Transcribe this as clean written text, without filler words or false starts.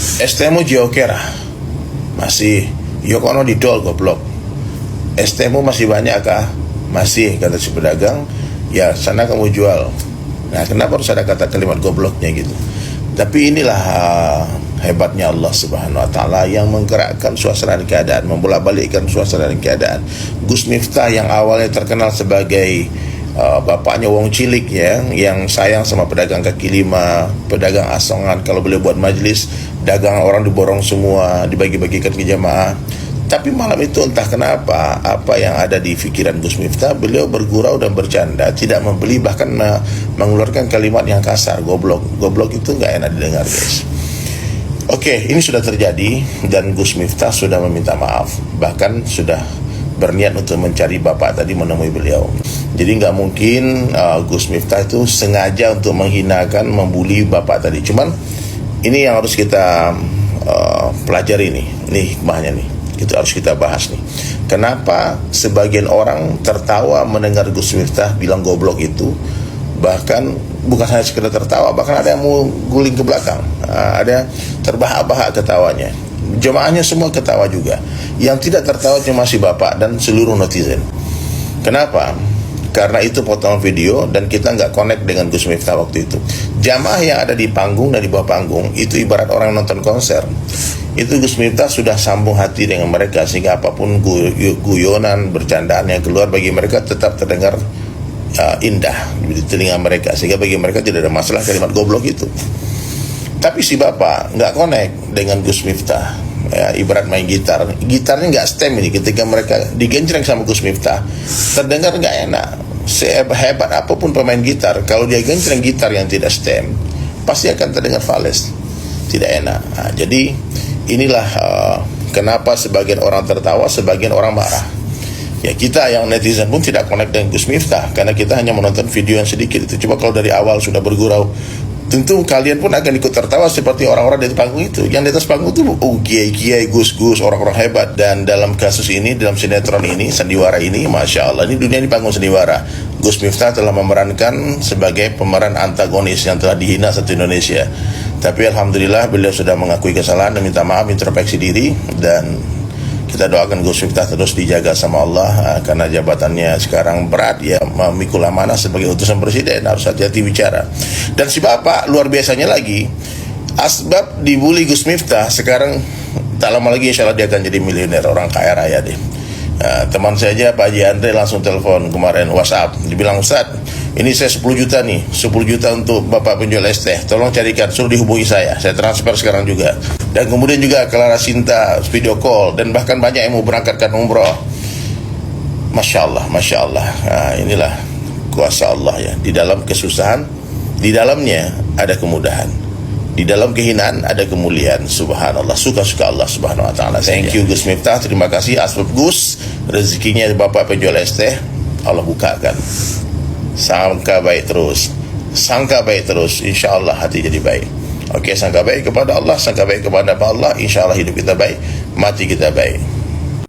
STmu Jiokera masih, Yokono didol goblok. STmu masih banyak kah? Masih, kata si pedagang. Ya sana kamu jual. Nah kenapa harus ada kata kalimat gobloknya gitu? Tapi inilah hebatnya Allah Subhanahu Wa Taala yang menggerakkan suasana dan keadaan, membolak-balikkan suasana dan keadaan. Gus Miftah yang awalnya terkenal sebagai bapaknya wong cilik ya, yang sayang sama pedagang kaki lima, pedagang asongan. Kalau boleh buat majlis, dagang orang diborong semua, dibagi-bagikan ke jamaah. Tapi malam itu entah kenapa, apa yang ada di pikiran Gus Miftah, beliau bergurau dan bercanda, tidak membeli, bahkan mengeluarkan kalimat yang kasar, goblok. Goblok itu nggak enak didengar guys. Oke, ini sudah terjadi dan Gus Miftah sudah meminta maaf, bahkan sudah berniat untuk mencari bapak tadi, menemui beliau. Jadi nggak mungkin Gus Miftah itu sengaja untuk menghinakan, membuli bapak tadi. Cuman ini yang harus kita pelajari nih hikmahnya nih. Itu harus kita bahas nih. Kenapa sebagian orang tertawa mendengar Gus Miftah bilang goblok itu? Bahkan bukan hanya sekedar tertawa, bahkan ada yang mau guling ke belakang, ada terbahak-bahak ketawanya. Jemaahnya semua ketawa juga. Yang tidak tertawa cuma si bapak dan seluruh netizen. Kenapa? Karena itu potongan video dan kita nggak connect dengan Gus Miftah waktu itu. Jamaah yang ada di panggung dan di bawah panggung itu ibarat orang nonton konser. Itu Gus Miftah sudah sambung hati dengan mereka, sehingga apapun guyonan, bercandaan yang keluar bagi mereka tetap terdengar indah di telinga mereka, sehingga bagi mereka tidak ada masalah kalimat goblok itu. Tapi si bapak nggak connect dengan Gus Miftah. Ya, ibarat main gitar, gitarnya nggak stem ini. Ketika mereka digenjreng sama Gus Miftah, terdengar nggak enak. Sehebat apapun pemain gitar, kalau dia genjreng gitar yang tidak stem, pasti akan terdengar fales, tidak enak. Nah, jadi inilah kenapa sebagian orang tertawa, sebagian orang marah. Ya kita yang netizen pun tidak connect dengan Gus Miftah, karena kita hanya menonton video yang sedikit itu. Coba kalau dari awal sudah bergurau, tentu kalian pun akan ikut tertawa seperti orang-orang di atas panggung itu. Yang di atas panggung itu kiai-kiai, gus-gus, orang-orang hebat. Dan dalam kasus ini, dalam sinetron ini, sandiwara ini, Masya Allah, ini dunia ini panggung sandiwara. Gus Miftah telah memerankan sebagai pemeran antagonis yang telah dihina satu Indonesia. Tapi Alhamdulillah beliau sudah mengakui kesalahan dan minta maaf, introspeksi diri. Dan kita doakan Gus Miftah terus dijaga sama Allah, karena jabatannya sekarang berat, ya memikul amanah sebagai utusan presiden, harus hati-hati bicara. Dan si bapak luar biasanya lagi, asbab dibully Gus Miftah, sekarang tak lama lagi insya Allah dia akan jadi miliuner, orang kaya raya deh. Teman saya aja Pak Haji Andre langsung telepon kemarin, WhatsApp, dibilang Ustaz, ini saya 10 juta nih, 10 juta untuk bapak penjual es teh, tolong carikan, suruh dihubungi saya transfer sekarang juga. Dan kemudian juga Clara Sinta video call, dan bahkan banyak yang mau berangkatkan umroh. Masya Allah, Masya Allah. Nah, inilah kuasa Allah ya. Di dalam kesusahan, di dalamnya ada kemudahan. Di dalam kehinaan ada kemuliaan. Subhanallah, suka-suka Allah Subhanahu Wa Taala. Thank you Gus Miftah, terima kasih. Asbab Gus, rezekinya bapak penjual es teh Allah bukakan. Sangka baik terus, sangka baik terus, insya Allah hati jadi baik. Oke, sangka baik kepada Allah, sangka baik kepada Allah, insya Allah hidup kita baik, mati kita baik.